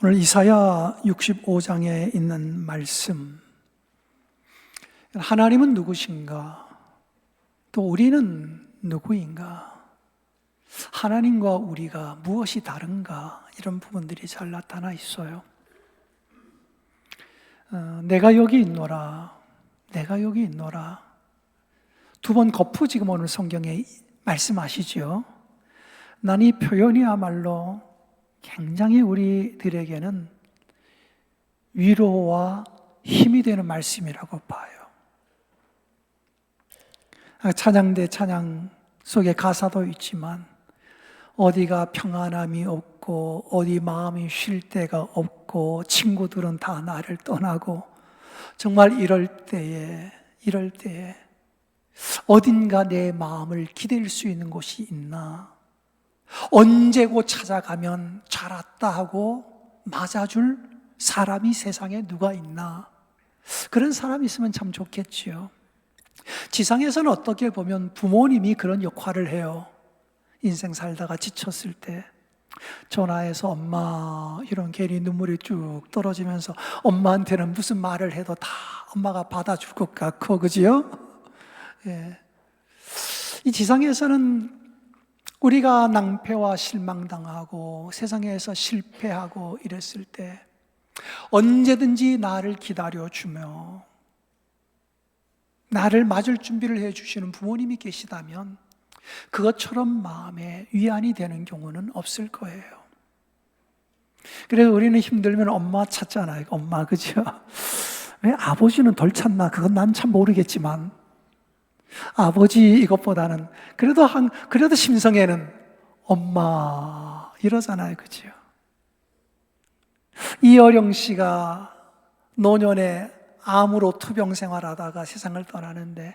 오늘 이사야 65장에 있는 말씀, 하나님은 누구신가? 또 우리는 누구인가? 하나님과 우리가 무엇이 다른가? 이런 부분들이 잘 나타나 있어요. 내가 여기 있노라, 내가 여기 있노라. 두 번 거푸 지금 오늘 성경에 말씀하시죠. 난 이 표현이야말로 굉장히 우리들에게는 위로와 힘이 되는 말씀이라고 봐요. 찬양대 찬양 속에 가사도 있지만 어디가 평안함이 없고 어디 마음이 쉴 데가 없고 친구들은 다 나를 떠나고 정말 이럴 때에 어딘가 내 마음을 기댈 수 있는 곳이 있나? 언제고 찾아가면 잘 왔다 하고 맞아줄 사람이 세상에 누가 있나? 그런 사람이 있으면 참 좋겠지요. 지상에서는 어떻게 보면 부모님이 그런 역할을 해요. 인생 살다가 지쳤을 때 전화해서 엄마 이런 괜히 눈물이 쭉 떨어지면서 엄마한테는 무슨 말을 해도 다 엄마가 받아줄 것 같고, 그지요? 예. 이 지상에서는 우리가 낭패와 실망당하고 세상에서 실패하고 이랬을 때 언제든지 나를 기다려주며 나를 맞을 준비를 해주시는 부모님이 계시다면 그것처럼 마음에 위안이 되는 경우는 없을 거예요. 그래서 우리는 힘들면 엄마 찾잖아요. 엄마, 그죠? 왜 아버지는 덜 찾나? 그건 난 참 모르겠지만 아버지 이것보다는 그래도 심성에는 엄마 이러잖아요, 그죠? 이어령 씨가 노년에 암으로 투병 생활하다가 세상을 떠나는데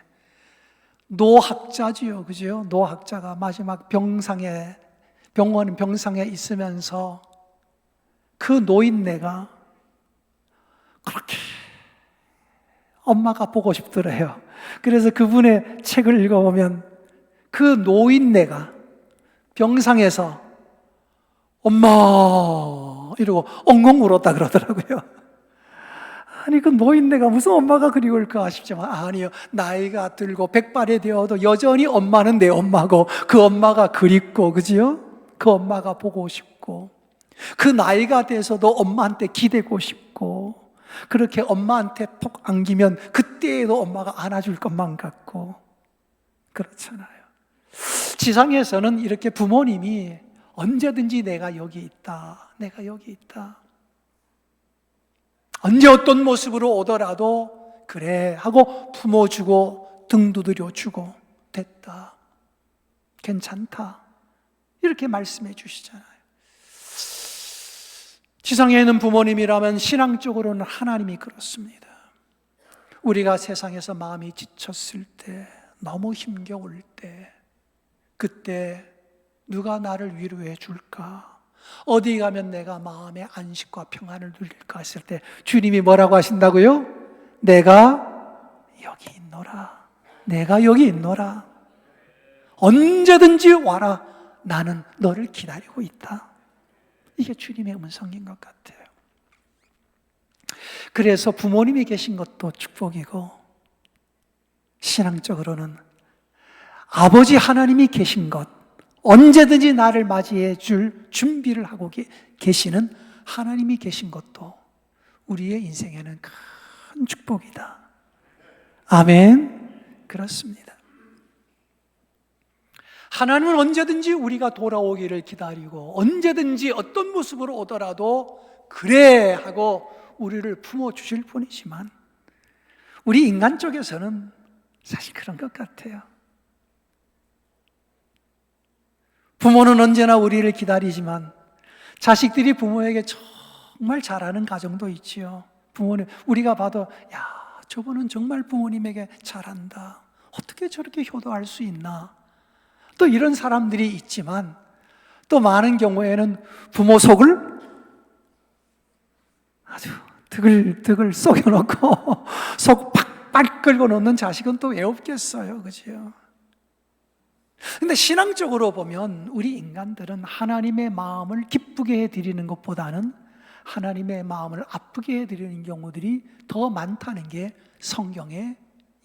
노학자지요, 그죠? 노학자가 마지막 병원 병상에 있으면서 그 노인네가 그렇게 엄마가 보고 싶더래요. 그래서 그분의 책을 읽어보면 그 노인네가 병상에서 엄마 이러고 엉엉 울었다 그러더라고요. 아니 그 노인네가 무슨 엄마가 그리울까 싶지만 아니요, 나이가 들고 백발이 되어도 여전히 엄마는 내 엄마고 그 엄마가 그립고, 그지요? 그 엄마가 보고 싶고 그 나이가 돼서도 엄마한테 기대고 싶고 그렇게 엄마한테 푹 안기면 그때에도 엄마가 안아줄 것만 같고 그렇잖아요. 지상에서는 이렇게 부모님이 언제든지 내가 여기 있다, 내가 여기 있다, 언제 어떤 모습으로 오더라도 그래 하고 품어주고 등 두드려주고 됐다, 괜찮다 이렇게 말씀해 주시잖아요. 지상에 있는 부모님이라면 신앙적으로는 하나님이 그렇습니다. 우리가 세상에서 마음이 지쳤을 때, 너무 힘겨울 때, 그때 누가 나를 위로해 줄까? 어디 가면 내가 마음의 안식과 평안을 누릴까 했을 때 주님이 뭐라고 하신다고요? 내가 여기 있노라, 내가 여기 있노라, 언제든지 와라, 나는 너를 기다리고 있다. 이게 주님의 음성인 것 같아요. 그래서 부모님이 계신 것도 축복이고 신앙적으로는 아버지 하나님이 계신 것, 언제든지 나를 맞이해 줄 준비를 하고 계시는 하나님이 계신 것도 우리의 인생에는 큰 축복이다. 아멘. 그렇습니다. 하나님은 언제든지 우리가 돌아오기를 기다리고 언제든지 어떤 모습으로 오더라도 그래 하고 우리를 품어주실 분이지만 우리 인간 쪽에서는 사실 그런 것 같아요. 부모는 언제나 우리를 기다리지만 자식들이 부모에게 정말 잘하는 가정도 있지요. 부모님, 우리가 봐도 야, 저분은 정말 부모님에게 잘한다, 어떻게 저렇게 효도할 수 있나, 또 이런 사람들이 있지만 또 많은 경우에는 부모 속을 아주 득을 썩여놓고 속 팍팍 긁어 놓는 자식은 또 왜 없겠어요, 그죠? 근데 신앙적으로 보면 우리 인간들은 하나님의 마음을 기쁘게 해드리는 것보다는 하나님의 마음을 아프게 해드리는 경우들이 더 많다는 게 성경의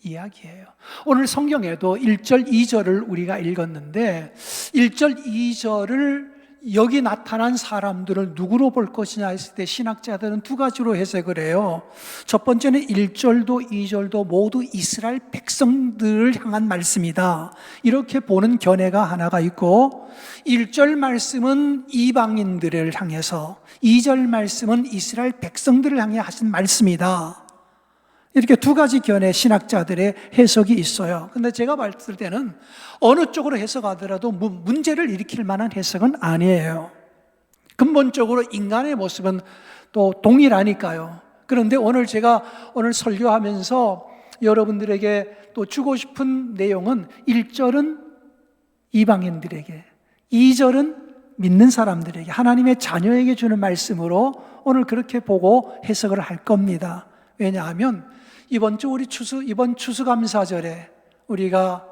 이야기예요. 오늘 성경에도 1절, 2절을 우리가 읽었는데 1절, 2절을 여기 나타난 사람들을 누구로 볼 것이냐 했을 때 신학자들은 두 가지로 해석을 해요. 첫 번째는 1절도 2절도 모두 이스라엘 백성들을 향한 말씀이다, 이렇게 보는 견해가 하나가 있고, 1절 말씀은 이방인들을 향해서, 2절 말씀은 이스라엘 백성들을 향해 하신 말씀이다, 이렇게 두 가지 견해 신학자들의 해석이 있어요. 근데 제가 봤을 때는 어느 쪽으로 해석하더라도 문제를 일으킬 만한 해석은 아니에요. 근본적으로 인간의 모습은 또 동일하니까요. 그런데 제가 오늘 설교하면서 여러분들에게 또 주고 싶은 내용은 1절은 이방인들에게, 2절은 믿는 사람들에게, 하나님의 자녀에게 주는 말씀으로 오늘 그렇게 보고 해석을 할 겁니다. 왜냐하면 이번 추수감사절에 우리가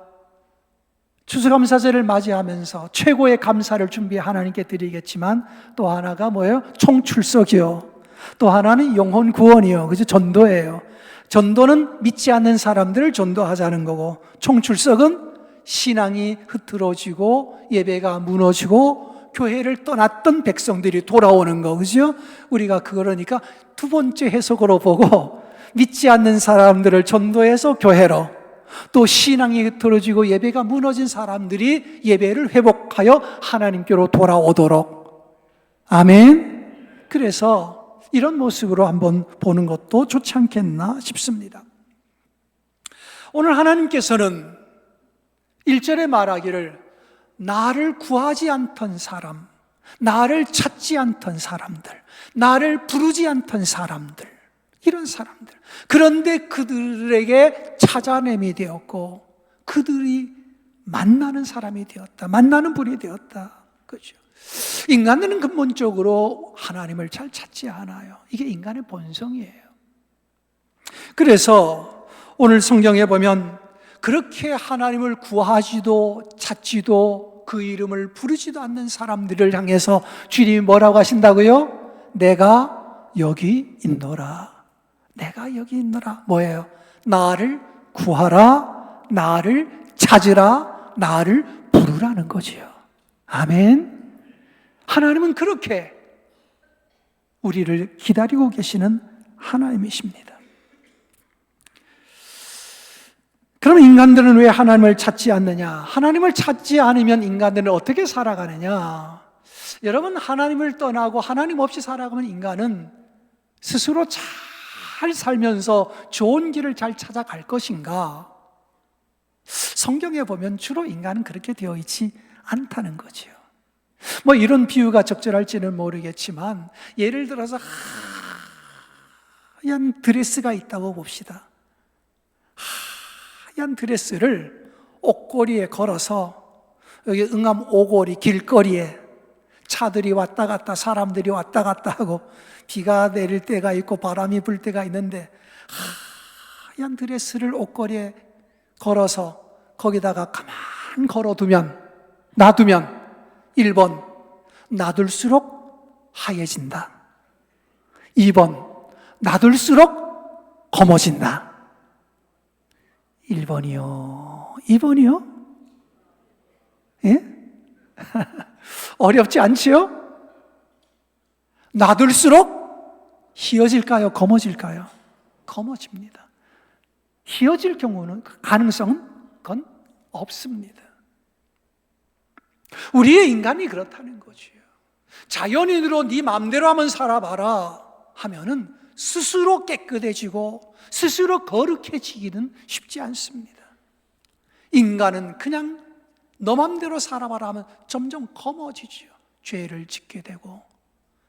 추수감사절을 맞이하면서 최고의 감사를 준비해 하나님께 드리겠지만, 또 하나가 뭐예요? 총출석이요. 또 하나는 영혼 구원이요. 그죠? 전도예요. 전도는 믿지 않는 사람들을 전도하자는 거고, 총출석은 신앙이 흐트러지고 예배가 무너지고 교회를 떠났던 백성들이 돌아오는 거, 그죠? 우리가 그러니까 두 번째 해석으로 보고, 믿지 않는 사람들을 전도해서 교회로, 또 신앙이 흐트러지고 예배가 무너진 사람들이 예배를 회복하여 하나님께로 돌아오도록. 아멘. 그래서 이런 모습으로 한번 보는 것도 좋지 않겠나 싶습니다. 오늘 하나님께서는 1절에 말하기를 나를 구하지 않던 사람, 나를 찾지 않던 사람들, 나를 부르지 않던 사람들, 이런 사람들, 그런데 그들에게 찾아냄이 되었고 그들이 만나는 사람이 되었다, 만나는 분이 되었다. 그렇죠? 인간들은 근본적으로 하나님을 잘 찾지 않아요. 이게 인간의 본성이에요. 그래서 오늘 성경에 보면 그렇게 하나님을 구하지도 찾지도 그 이름을 부르지도 않는 사람들을 향해서 주님이 뭐라고 하신다고요? 내가 여기 있노라. 내가 여기 있노라. 뭐예요? 나를 구하라, 나를 찾으라, 나를 부르라는 거지요. 아멘. 하나님은 그렇게 우리를 기다리고 계시는 하나님이십니다. 그럼 인간들은 왜 하나님을 찾지 않느냐? 하나님을 찾지 않으면 인간들은 어떻게 살아가느냐? 여러분, 하나님을 떠나고 하나님 없이 살아가면 인간은 스스로 잘 살면서 좋은 길을 잘 찾아갈 것인가? 성경에 보면 주로 인간은 그렇게 되어 있지 않다는 거죠. 이런 비유가 적절할지는 모르겠지만, 예를 들어서 하얀 드레스가 있다고 봅시다. 하얀 드레스를 옷걸이에 걸어서, 여기 응암 오거리 길거리에 차들이 왔다 갔다, 사람들이 왔다 갔다 하고, 비가 내릴 때가 있고 바람이 불 때가 있는데, 하얀 드레스를 옷걸이에 걸어서 거기다가 가만 놔두면 1번, 놔둘수록 하얘진다. 2번, 놔둘수록 검어진다. 1번이요? 2번이요? 예? 어렵지 않지요? 놔둘수록 희어질까요? 검어질까요? 검어집니다. 희어질 경우는, 가능성은 그건 없습니다. 우리의 인간이 그렇다는 거지요. 자연인으로 네 마음대로 하면 살아봐라 하면은 스스로 깨끗해지고 스스로 거룩해지기는 쉽지 않습니다. 인간은 그냥 너 맘대로 살아봐라 하면 점점 검어지죠. 죄를 짓게 되고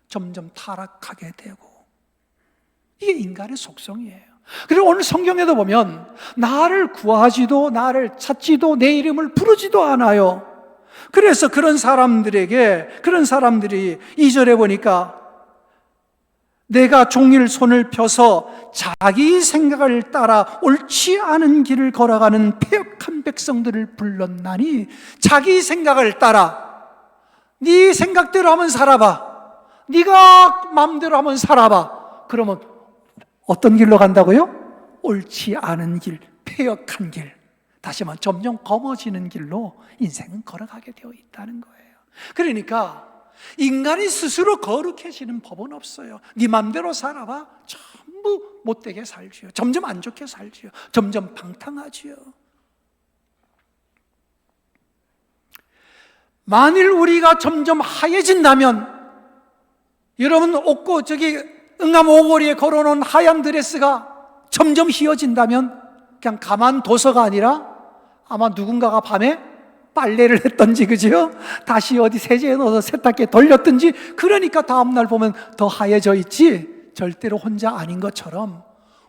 점점 타락하게 되고, 이게 인간의 속성이에요. 그리고 오늘 성경에도 보면 나를 구하지도 나를 찾지도 내 이름을 부르지도 않아요. 그래서 그런 사람들이 2절에 보니까 내가 종일 손을 펴서 자기 생각을 따라 옳지 않은 길을 걸어가는 패역한 백성들을 불렀나니, 자기 생각을 따라 네 생각대로 하면 살아봐, 네가 마음대로 한번 살아봐. 그러면 어떤 길로 간다고요? 옳지 않은 길, 폐역한 길, 다시 말하면 점점 검어지는 길로 인생은 걸어가게 되어 있다는 거예요. 그러니까 인간이 스스로 거룩해지는 법은 없어요. 네 맘대로 살아봐. 전부 못되게 살지요. 점점 안 좋게 살지요. 점점 방탕하지요. 만일 우리가 점점 하얘진다면, 여러분 옷고 저기 응암 오거리에 걸어놓은 하얀 드레스가 점점 휘어진다면 그냥 가만둬서가 아니라 아마 누군가가 밤에 빨래를 했던지, 그죠? 다시 어디 세제에 넣어서 세탁기에 돌렸든지, 그러니까 다음날 보면 더 하얘져 있지, 절대로 혼자 아닌 것처럼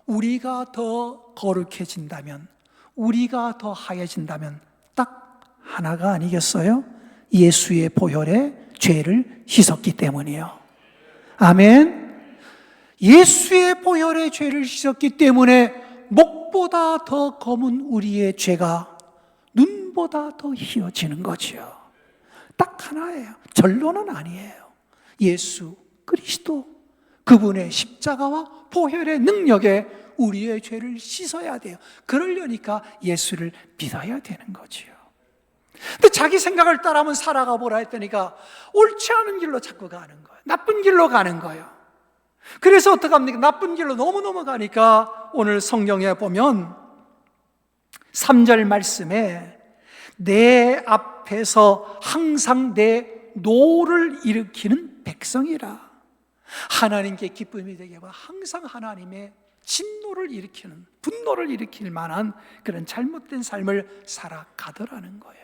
우리가 더 거룩해진다면, 우리가 더 하얘진다면 딱 하나가 아니겠어요? 예수의 보혈에 죄를 씻었기 때문이에요. 아멘. 예수의 보혈에 죄를 씻었기 때문에 목보다 더 검은 우리의 죄가 눈보다 더 희어지는 거죠. 딱 하나예요. 결론은 아니에요. 예수 그리스도, 그분의 십자가와 보혈의 능력에 우리의 죄를 씻어야 돼요. 그러려니까 예수를 믿어야 되는 거지요. 근데 자기 생각을 따라하면 살아가 보라 했더니까 옳지 않은 길로 자꾸 가는 거예요. 나쁜 길로 가는 거예요. 그래서 어떡합니까? 나쁜 길로 너무 넘어가니까 오늘 성경에 보면 3절 말씀에 내 앞에서 항상 내 노를 일으키는 백성이라. 하나님께 기쁨이 되게 하고 항상 하나님의 진노를 일으키는, 분노를 일으킬 만한 그런 잘못된 삶을 살아가더라는 거예요.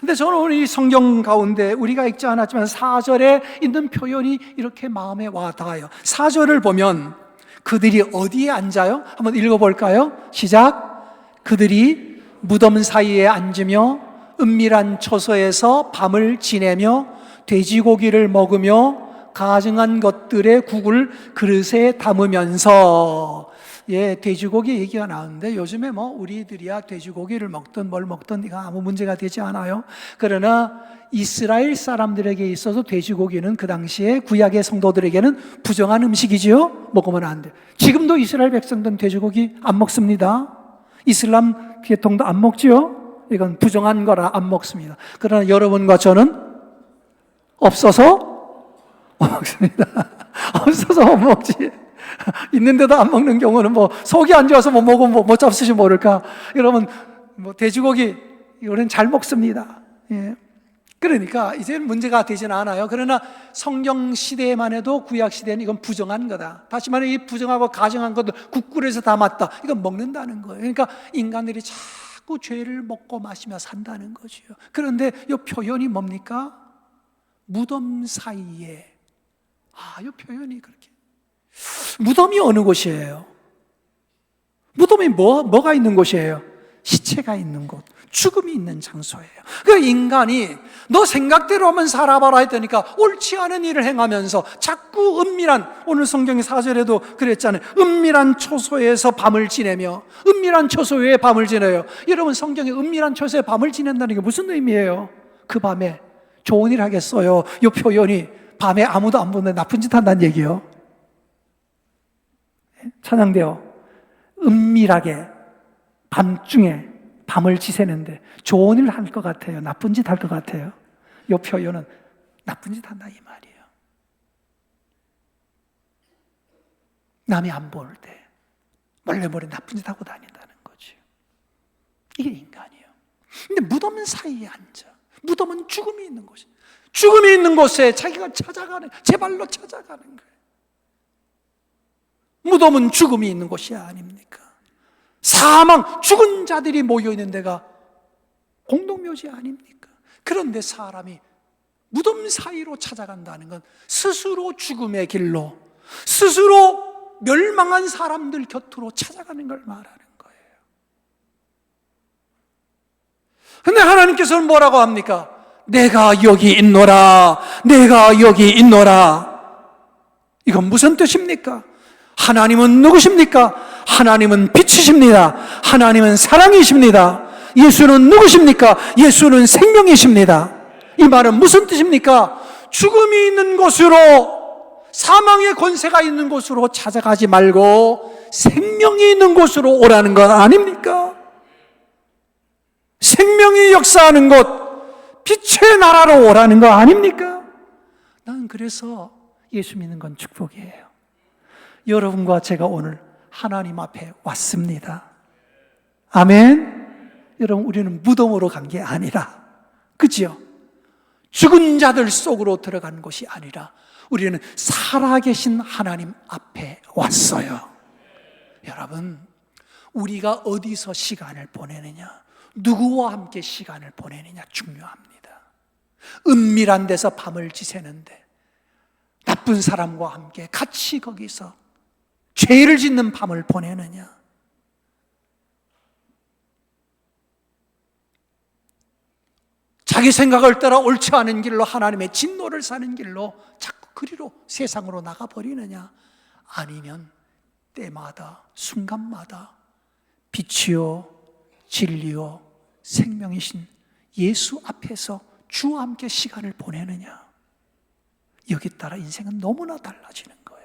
근데 저는 오늘 이 성경 가운데 우리가 읽지 않았지만 4절에 있는 표현이 이렇게 마음에 와 닿아요. 4절을 보면 그들이 어디에 앉아요? 한번 읽어볼까요? 시작. 그들이 무덤 사이에 앉으며 은밀한 처소에서 밤을 지내며 돼지고기를 먹으며 가증한 것들의 국을 그릇에 담으면서, 돼지고기 얘기가 나오는데 요즘에 우리들이야 돼지고기를 먹든 뭘 먹든 이거 아무 문제가 되지 않아요. 그러나 이스라엘 사람들에게 있어서 돼지고기는 그 당시에 구약의 성도들에게는 부정한 음식이지요. 먹으면 안 돼. 지금도 이스라엘 백성들은 돼지고기 안 먹습니다. 이슬람 계통도 안 먹지요. 이건 부정한 거라 안 먹습니다. 그러나 여러분과 저는 없어서 먹습니다. 없어서 못 먹지. 있는데도 안 먹는 경우는 속이 안 좋아서 못 먹으면 못 잡수지 모를까. 여러분, 돼지고기, 이거는 잘 먹습니다. 그러니까 이제는 문제가 되지는 않아요. 그러나 성경 시대에만 해도 구약 시대는 이건 부정한 거다. 다시 말해, 이 부정하고 가증한 것도 국굴에서 담았다. 이건 먹는다는 거예요. 그러니까 인간들이 자꾸 죄를 먹고 마시며 산다는 거죠. 그런데 이 표현이 뭡니까? 무덤 사이에. 이 표현이 그렇게. 무덤이 어느 곳이에요? 무덤이 뭐가 있는 곳이에요? 시체가 있는 곳, 죽음이 있는 장소예요. 그 인간이 너 생각대로 한번 살아봐라 했다니까 옳지 않은 일을 행하면서 자꾸 은밀한, 오늘 성경의 4절에도 그랬잖아요. 은밀한 처소에서 밤을 지내며, 은밀한 처소에 밤을 지내요. 여러분, 성경에 은밀한 처소에 밤을 지낸다는 게 무슨 의미예요? 그 밤에 좋은 일 하겠어요? 이 표현이 밤에 아무도 안 보는데 나쁜 짓 한다는 얘기예요. 찬양대요. 은밀하게 밤중에 밤을 지새는데 좋은 일 할 것 같아요? 나쁜 짓 할 것 같아요? 이 표현은 나쁜 짓 한다 이 말이에요. 남이 안 볼 때 몰래 나쁜 짓 하고 다닌다는 거지. 이게 인간이에요. 근데 무덤 사이에 앉아. 무덤은 죽음이 있는 곳이. 죽음이 있는 곳에 자기가 찾아가는, 제 발로 찾아가는 거예요. 무덤은 죽음이 있는 곳이 아닙니까? 사망, 죽은 자들이 모여있는 데가 공동묘지 아닙니까? 그런데 사람이 무덤 사이로 찾아간다는 건 스스로 죽음의 길로, 스스로 멸망한 사람들 곁으로 찾아가는 걸 말하는 거예요. 근데 하나님께서는 뭐라고 합니까? 내가 여기 있노라, 내가 여기 있노라. 이건 무슨 뜻입니까? 하나님은 누구십니까? 하나님은 빛이십니다. 하나님은 사랑이십니다. 예수는 누구십니까? 예수는 생명이십니다. 이 말은 무슨 뜻입니까? 죽음이 있는 곳으로, 사망의 권세가 있는 곳으로 찾아가지 말고 생명이 있는 곳으로 오라는 것 아닙니까? 생명이 역사하는 곳, 빛의 나라로 오라는 거 아닙니까? 나는 그래서 예수 믿는 건 축복이에요. 여러분과 제가 오늘 하나님 앞에 왔습니다. 아멘. 여러분, 우리는 무덤으로 간 게 아니라, 그죠? 죽은 자들 속으로 들어간 곳이 아니라 우리는 살아계신 하나님 앞에 왔어요. 여러분, 우리가 어디서 시간을 보내느냐, 누구와 함께 시간을 보내느냐 중요합니다. 은밀한 데서 밤을 지새는데 나쁜 사람과 함께 같이 거기서 죄를 짓는 밤을 보내느냐, 자기 생각을 따라 옳지 않은 길로 하나님의 진노를 사는 길로 자꾸 그리로 세상으로 나가버리느냐, 아니면 때마다 순간마다 빛이요 진리요 생명이신 예수 앞에서 주와 함께 시간을 보내느냐, 여기 따라 인생은 너무나 달라지는 거예요.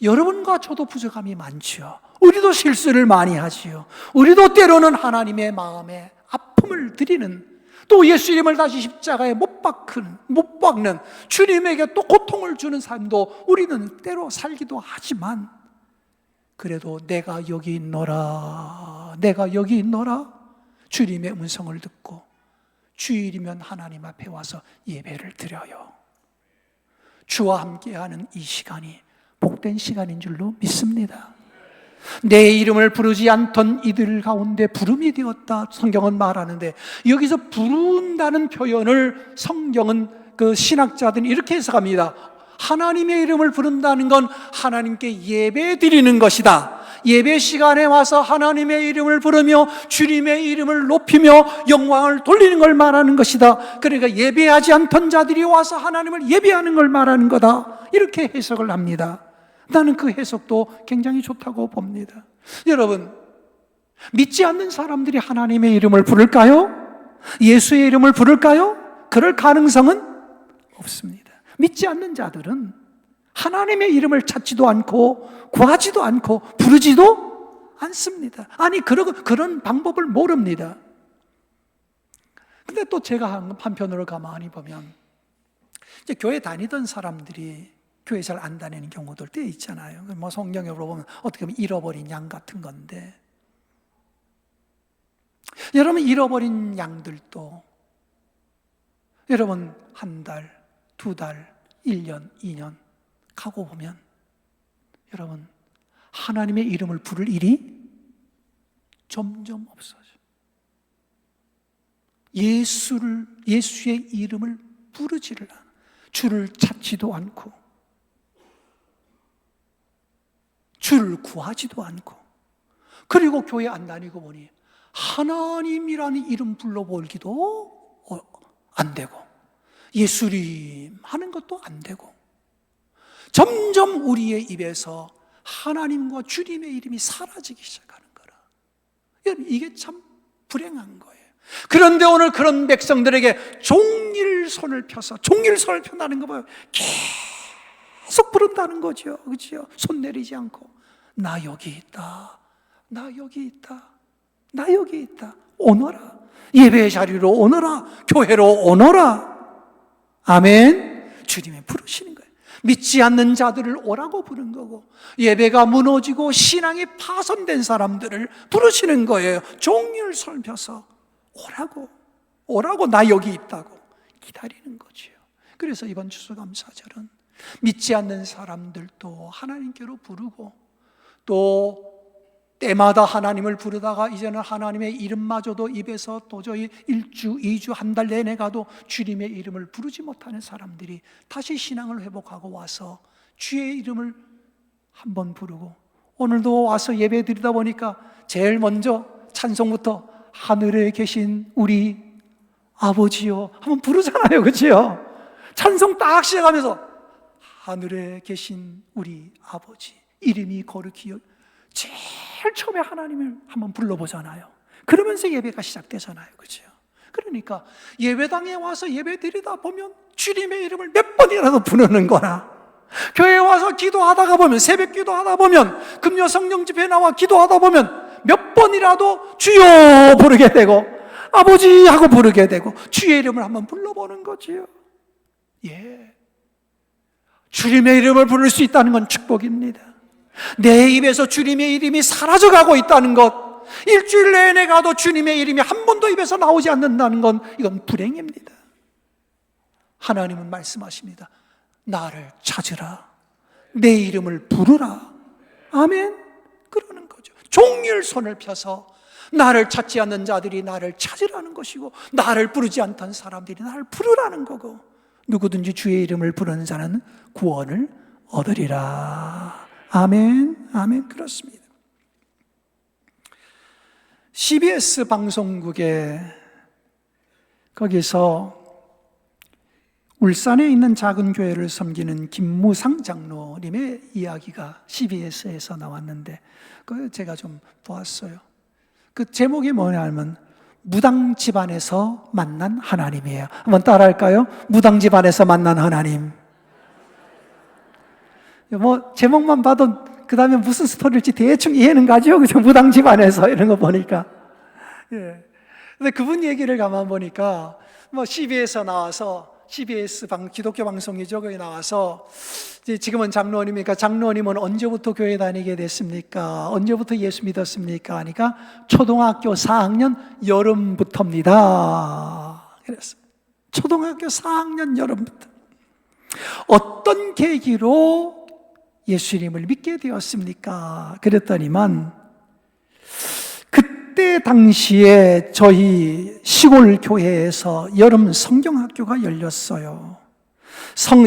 여러분과 저도 부족함이 많지요. 우리도 실수를 많이 하지요. 우리도 때로는 하나님의 마음에 아픔을 드리는, 또 예수 이름을 다시 십자가에 못 박는 주님에게 또 고통을 주는 삶도 우리는 때로 살기도 하지만, 그래도 내가 여기 있노라, 내가 여기 있노라 주님의 음성을 듣고 주일이면 하나님 앞에 와서 예배를 드려요. 주와 함께하는 이 시간이 복된 시간인 줄로 믿습니다. 내 이름을 부르지 않던 이들 가운데 부름이 되었다, 성경은 말하는데, 여기서 부른다는 표현을 성경은 그 신학자들은 이렇게 해석합니다. 하나님의 이름을 부른다는 건 하나님께 예배 드리는 것이다. 예배 시간에 와서 하나님의 이름을 부르며 주님의 이름을 높이며 영광을 돌리는 걸 말하는 것이다. 그러니까 예배하지 않던 자들이 와서 하나님을 예배하는 걸 말하는 거다, 이렇게 해석을 합니다. 나는 그 해석도 굉장히 좋다고 봅니다. 여러분, 믿지 않는 사람들이 하나님의 이름을 부를까요? 예수의 이름을 부를까요? 그럴 가능성은 없습니다. 믿지 않는 자들은 하나님의 이름을 찾지도 않고 구하지도 않고 부르지도 않습니다. 아니, 그런 방법을 모릅니다. 근데 또 제가 한편으로 가만히 보면, 이제 교회 다니던 사람들이 교회 잘 안 다니는 경우들 꽤 있잖아요. 뭐 성경에 보면 어떻게 보면 잃어버린 양 같은 건데, 여러분, 잃어버린 양들도 여러분 한 달, 두 달, 1년, 2년 가고 보면 여러분 하나님의 이름을 부를 일이 점점 없어져요. 예수의 이름을 부르지를 않아. 주를 찾지도 않고 주를 구하지도 않고, 그리고 교회 안 다니고 보니 하나님이라는 이름 불러보기도 안 되고, 예수님 하는 것도 안 되고, 점점 우리의 입에서 하나님과 주님의 이름이 사라지기 시작하는 거라. 이게 참 불행한 거예요. 그런데 오늘 그런 백성들에게 종일 손을 펴다는 거 봐요. 계속 부른다는 거죠. 그렇죠? 손 내리지 않고, 나 여기 있다, 나 여기 있다, 나 여기 있다, 오너라, 예배 자리로 오너라, 교회로 오너라. 아멘. 주님이 부르시는 거예요. 믿지 않는 자들을 오라고 부른 거고, 예배가 무너지고 신앙이 파손된 사람들을 부르시는 거예요. 종일 손 펴서 오라고, 나 여기 있다고 기다리는 거죠. 그래서 이번 추수감사절은 믿지 않는 사람들도 하나님께로 부르고, 또 때마다 하나님을 부르다가 이제는 하나님의 이름마저도 입에서 도저히 1주, 2주, 한 달 내내 가도 주님의 이름을 부르지 못하는 사람들이 다시 신앙을 회복하고 와서 주의 이름을 한번 부르고, 오늘도 와서 예배 드리다 보니까 제일 먼저 찬송부터 하늘에 계신 우리 아버지요 한번 부르잖아요. 그렇죠? 찬송 딱 시작하면서 하늘에 계신 우리 아버지, 이름이 거룩히, 제일 처음에 하나님을 한번 불러보잖아요. 그러면서 예배가 시작되잖아요. 그렇죠? 그러니까 예배당에 와서 예배 드리다 보면 주님의 이름을 몇 번이라도 부르는 거라. 교회에 와서 기도하다가 보면, 새벽 기도하다 보면, 금요 성령 집회 나와 기도하다 보면 몇 번이라도 주여 부르게 되고 아버지 하고 부르게 되고 주의 이름을 한번 불러보는 거지요. 예, 주님의 이름을 부를 수 있다는 건 축복입니다. 내 입에서 주님의 이름이 사라져가고 있다는 것, 일주일 내내 가도 주님의 이름이 한 번도 입에서 나오지 않는다는 건 이건 불행입니다. 하나님은 말씀하십니다. 나를 찾으라, 내 이름을 부르라. 아멘. 그러는 거죠. 종일 손을 펴서 나를 찾지 않는 자들이 나를 찾으라는 것이고, 나를 부르지 않던 사람들이 나를 부르라는 거고, 누구든지 주의 이름을 부르는 자는 구원을 얻으리라. 아멘. 아멘. 그렇습니다. CBS 방송국에, 거기서 울산에 있는 작은 교회를 섬기는 김무상 장로님의 이야기가 CBS에서 나왔는데, 그걸 제가 좀 보았어요. 그 제목이 뭐냐면 무당 집안에서 만난 하나님이에요. 한번 따라할까요? 무당 집안에서 만난 하나님. 뭐 제목만 봐도 그 다음에 무슨 스토리일지 대충 이해는 가죠. 그죠? 무당 집안에서 이런 거 보니까. 예. 근데 그분 얘기를 가만 보니까 뭐 CBS에서 나와서, CBS 기독교 방송이죠. 거기 나와서 지금은 장로님이니까, 장로님은 언제부터 교회 다니게 됐습니까? 언제부터 예수 믿었습니까? 하니까 초등학교 4학년 여름부터입니다. 그랬어요. 초등학교 4학년 여름부터. 어떤 계기로 예수님을 믿게 되었습니까? 그랬더니만 그때 당시에 저희 시골 교회에서 여름 성경학교가 열렸어요.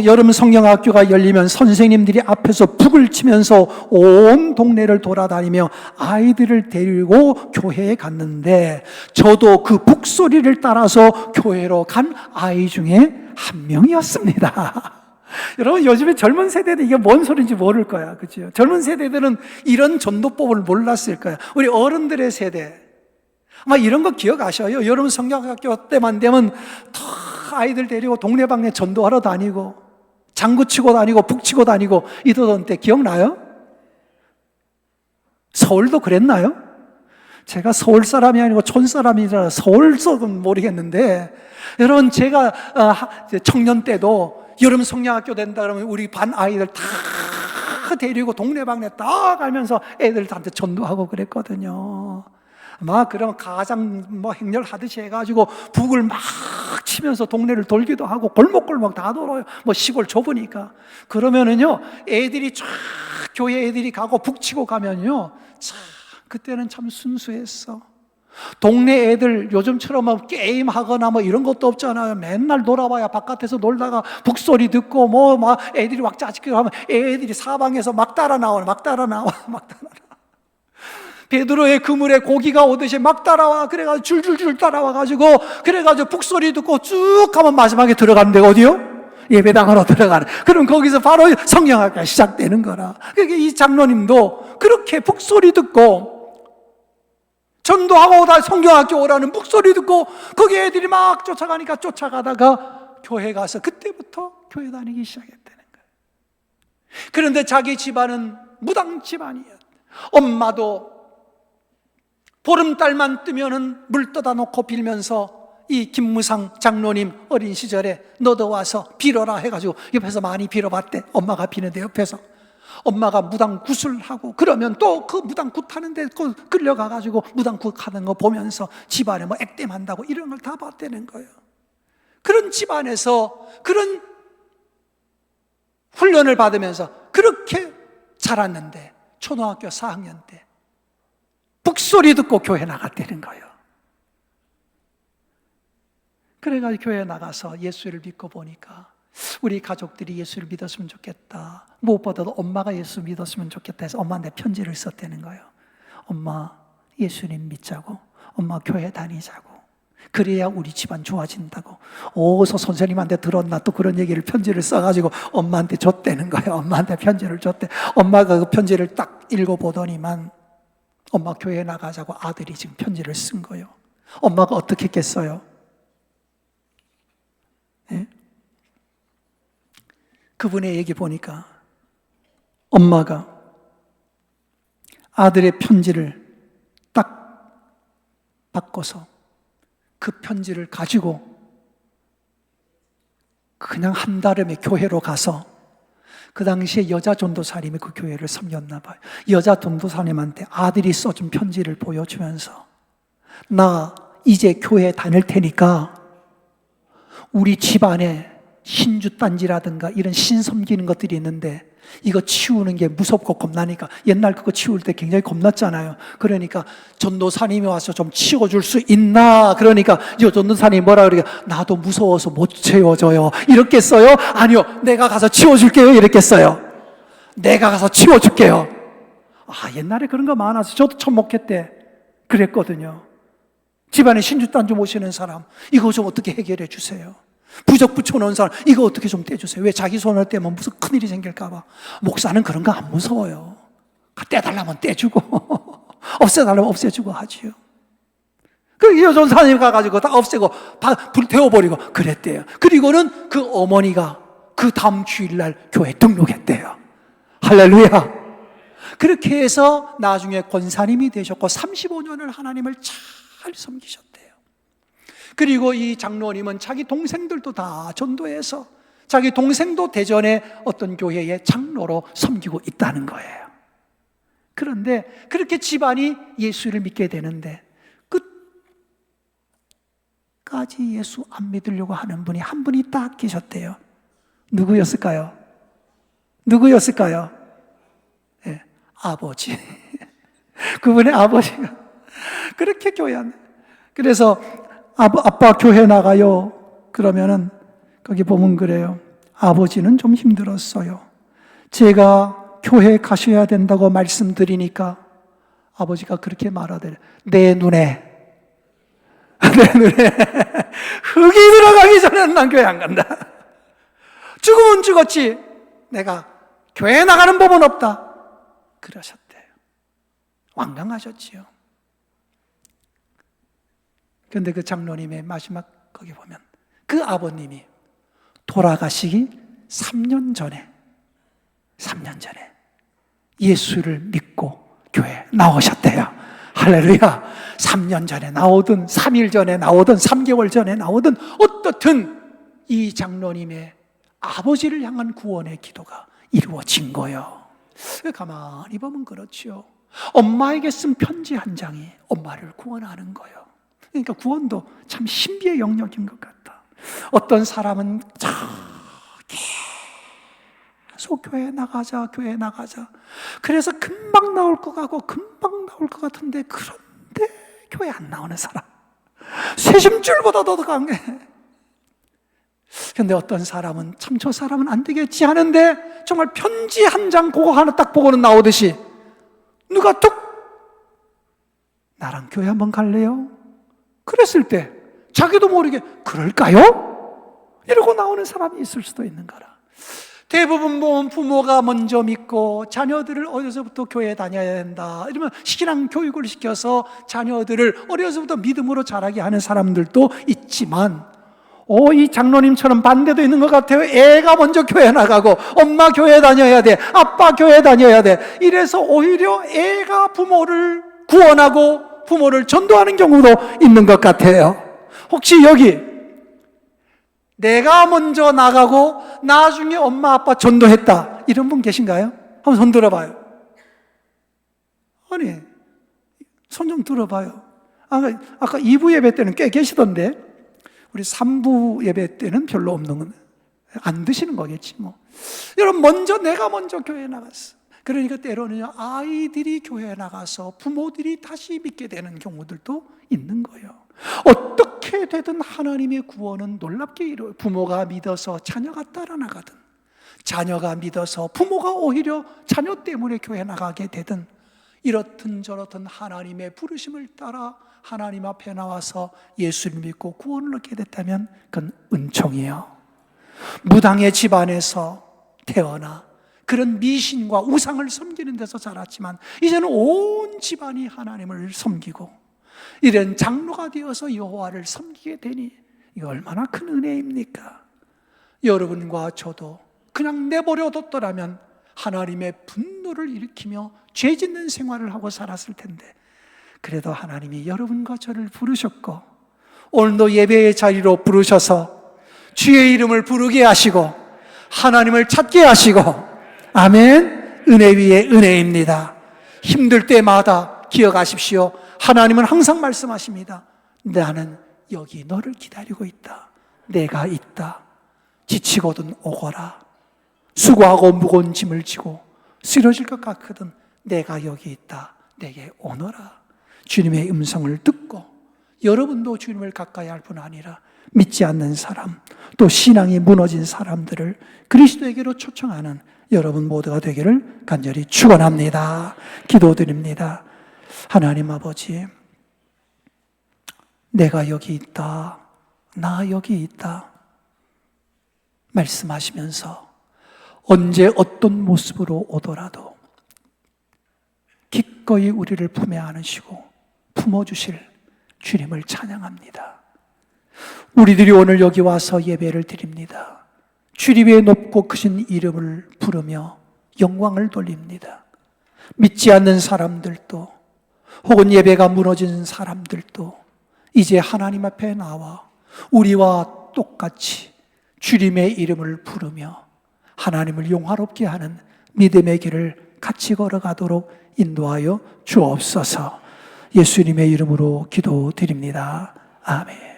여름 성경학교가 열리면 선생님들이 앞에서 북을 치면서 온 동네를 돌아다니며 아이들을 데리고 교회에 갔는데, 저도 그 북소리를 따라서 교회로 간 아이 중에 한 명이었습니다. 여러분, 요즘에 젊은 세대들 이게 뭔 소리인지 모를 거야. 그죠? 젊은 세대들은 이런 전도법을 몰랐을 거야. 우리 어른들의 세대 아마 이런 거 기억하셔요. 여름 성경학교 때만 되면 다 아이들 데리고 동네방네 전도하러 다니고 장구 치고 다니고 북 치고 다니고 이러던 때 기억나요? 서울도 그랬나요? 제가 서울 사람이 아니고 촌 사람이라 서울 속은 모르겠는데, 여러분 제가 청년 때도 여름 성경학교 된다 그러면 우리 반 아이들 다 데리고 동네방네 다 가면서 애들한테 전도하고 그랬거든요. 막 그럼 가장 뭐 행렬하듯이 해가지고 북을 막 치면서 동네를 돌기도 하고 골목골목 다 돌아요. 뭐 시골 좁으니까. 그러면은요 애들이 쫙 교회 애들이 가고 북 치고 가면요, 참 그때는 참 순수했어. 동네 애들 요즘처럼 뭐 게임하거나 뭐 이런 것도 없잖아요. 맨날 놀아봐야 바깥에서 놀다가 북소리 듣고 뭐 막 애들이 왁자지껄 하면 애들이 사방에서 막 따라 나와. 베드로의 그물에 고기가 오듯이 막 따라와. 그래가지고 줄줄줄 따라와가지고, 그래가지고 북소리 듣고 쭉 가면 마지막에 들어가는 데가 어디요? 예배당으로 들어가는. 그럼 거기서 바로 성경학교가 시작되는 거라. 그러니까 이 장로님도 그렇게 북소리 듣고 전도하고 오다 성경학교 오라는 북소리 듣고 거기 애들이 막 쫓아가니까 쫓아가다가 교회 가서 그때부터 교회 다니기 시작했다는 거예요. 그런데 자기 집안은 무당 집안이었대. 엄마도 보름달만 뜨면은 물 떠다 놓고 빌면서 이 김무상 장로님 어린 시절에 너도 와서 빌어라 해가지고 옆에서 많이 빌어봤대. 엄마가 비는데 옆에서 엄마가 무당 굿을 하고 그러면 또 그 무당 굿 하는데 끌려가가지고 무당 굿 하는 거 보면서 집안에 뭐 액땜한다고 이런 걸 다 봤다는 거예요. 그런 집안에서 그런 훈련을 받으면서 그렇게 자랐는데 초등학교 4학년 때 북소리 듣고 교회 나갔다는 거예요. 그래가지고 교회 나가서 예수를 믿고 보니까 우리 가족들이 예수를 믿었으면 좋겠다. 무엇보다도 엄마가 예수 믿었으면 좋겠다 해서 엄마한테 편지를 썼다는 거예요. 엄마, 예수님 믿자고. 엄마, 교회 다니자고. 그래야 우리 집안 좋아진다고. 어디서 선생님한테 들었나 또 그런 얘기를 편지를 써가지고 엄마한테 줬다는 거예요. 엄마한테 편지를 줬대. 엄마가 그 편지를 딱 읽어보더니만 엄마 교회 나가자고 아들이 지금 편지를 쓴 거예요. 엄마가 어떻게 했겠어요? 그분의 얘기 보니까 엄마가 아들의 편지를 딱 바꿔서 그 편지를 가지고 그냥 한달음에 교회로 가서, 그 당시에 여자 전도사님이 그 교회를 섬겼나 봐요. 여자 전도사님한테 아들이 써준 편지를 보여주면서, 나 이제 교회 다닐 테니까 우리 집안에 신주단지라든가 이런 신 섬기는 것들이 있는데 이거 치우는 게 무섭고 겁나니까, 옛날 그거 치울 때 굉장히 겁났잖아요. 그러니까 전도사님이 와서 좀 치워줄 수 있나? 그러니까 이 전도사님이 뭐라 그러니까, 나도 무서워서 못 치워줘요. 이렇게 써요? 아니요, 내가 가서 치워줄게요. 이렇게 써요. 내가 가서 치워줄게요. 옛날에 그런 거 많아서 저도 천목회 때 그랬거든요. 집안에 신주단지 모시는 사람, 이거 좀 어떻게 해결해 주세요. 부적 붙여놓은 사람, 이거 어떻게 좀 떼주세요. 왜? 자기 손을 떼면 무슨 큰일이 생길까봐. 목사는 그런 거 안 무서워요. 떼달라면 떼주고 없애달라면 없애주고 하지요. 그 여전사님 가가지고 다 없애고 불 태워버리고 그랬대요. 그리고는 그 어머니가 그 다음 주일날 교회 등록했대요. 할렐루야. 그렇게 해서 나중에 권사님이 되셨고 35년을 하나님을 잘 섬기셨대요. 그리고 이 장로님은 자기 동생들도 다 전도해서 자기 동생도 대전의 어떤 교회의 장로로 섬기고 있다는 거예요. 그런데 그렇게 집안이 예수를 믿게 되는데 끝까지 예수 안 믿으려고 하는 분이 한 분이 딱 계셨대요. 누구였을까요? 누구였을까요? 네, 아버지. 그분의 아버지가 그렇게 교회 안, 그래서 아빠 교회 나가요. 그러면은 거기 보면 그래요. 아버지는 좀 힘들었어요. 제가 교회 가셔야 된다고 말씀드리니까 아버지가 그렇게 말하더래요. 내 눈에 흙이 들어가기 전에는 난 교회 안 간다. 죽으면 죽었지 내가 교회 나가는 법은 없다. 그러셨대요. 완강하셨지요. 그런데 그 장로님의 마지막 거기 보면 그 아버님이 돌아가시기 3년 전에 예수를 믿고 교회에 나오셨대요. 할렐루야. 3년 전에 나오든 3일 전에 나오든 3개월 전에 나오든 어떻든 이 장로님의 아버지를 향한 구원의 기도가 이루어진 거예요. 가만히 보면 그렇지요. 엄마에게 쓴 편지 한 장이 엄마를 구원하는 거예요. 그러니까 구원도 참 신비의 영역인 것 같다. 어떤 사람은 계속 교회 나가자. 그래서 금방 나올 것 같고 금방 나올 것 같은데, 그런데 교회 안 나오는 사람, 쇠심줄보다 더 강해. 그런데 어떤 사람은 참 저 사람은 안 되겠지 하는데 정말 편지 한 장 그거 하나 딱 보고는 나오듯이 누가 뚝 나랑 교회 한번 갈래요? 그랬을 때 자기도 모르게 그럴까요? 이러고 나오는 사람이 있을 수도 있는 거라. 대부분 보면 부모가 먼저 믿고 자녀들을 어려서부터 교회에 다녀야 된다 이러면 신앙 교육을 시켜서 자녀들을 어려서부터 믿음으로 자라게 하는 사람들도 있지만, 이 장로님처럼 반대도 있는 것 같아요. 애가 먼저 교회 나가고 엄마 교회 다녀야 돼, 아빠 교회 다녀야 돼. 이래서 오히려 애가 부모를 구원하고 부모를 전도하는 경우도 있는 것 같아요. 혹시 여기 내가 먼저 나가고 나중에 엄마 아빠 전도했다 이런 분 계신가요? 한번 손 들어봐요. 아니, 손 좀 들어봐요. 아까 2부 예배 때는 꽤 계시던데 우리 3부 예배 때는 별로 없는 건 안 드시는 거겠지 뭐. 여러분, 내가 먼저 교회에 나갔어. 그러니까 때로는 아이들이 교회에 나가서 부모들이 다시 믿게 되는 경우들도 있는 거예요. 어떻게 되든 하나님의 구원은 놀랍게 이루어요. 부모가 믿어서 자녀가 따라 나가든, 자녀가 믿어서 부모가 오히려 자녀 때문에 교회 나가게 되든, 이렇든 저렇든 하나님의 부르심을 따라 하나님 앞에 나와서 예수를 믿고 구원을 얻게 됐다면 그건 은총이에요. 무당의 집안에서 태어나 그런 미신과 우상을 섬기는 데서 자랐지만 이제는 온 집안이 하나님을 섬기고 이런 장로가 되어서 여호와를 섬기게 되니 이거 얼마나 큰 은혜입니까? 여러분과 저도 그냥 내버려뒀더라면 하나님의 분노를 일으키며 죄 짓는 생활을 하고 살았을 텐데, 그래도 하나님이 여러분과 저를 부르셨고 오늘도 예배의 자리로 부르셔서 주의 이름을 부르게 하시고 하나님을 찾게 하시고, 아멘. 은혜 위에 은혜입니다. 힘들 때마다 기억하십시오. 하나님은 항상 말씀하십니다. 나는 여기 너를 기다리고 있다. 내가 있다. 지치거든 오거라. 수고하고 무거운 짐을 지고 쓰러질 것 같거든 내가 여기 있다. 내게 오너라. 주님의 음성을 듣고, 여러분도 주님을 가까이 할 뿐 아니라 믿지 않는 사람, 또 신앙이 무너진 사람들을 그리스도에게로 초청하는 여러분 모두가 되기를 간절히 축원합니다. 기도드립니다. 하나님 아버지, 내가 여기 있다, 나 여기 있다 말씀하시면서 언제 어떤 모습으로 오더라도 기꺼이 우리를 품에 안으시고 품어주실 주님을 찬양합니다. 우리들이 오늘 여기 와서 예배를 드립니다. 주님의 높고 크신 이름을 부르며 영광을 돌립니다. 믿지 않는 사람들도, 혹은 예배가 무너진 사람들도 이제 하나님 앞에 나와 우리와 똑같이 주님의 이름을 부르며 하나님을 용화롭게 하는 믿음의 길을 같이 걸어가도록 인도하여 주옵소서. 예수님의 이름으로 기도드립니다. 아멘.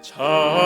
자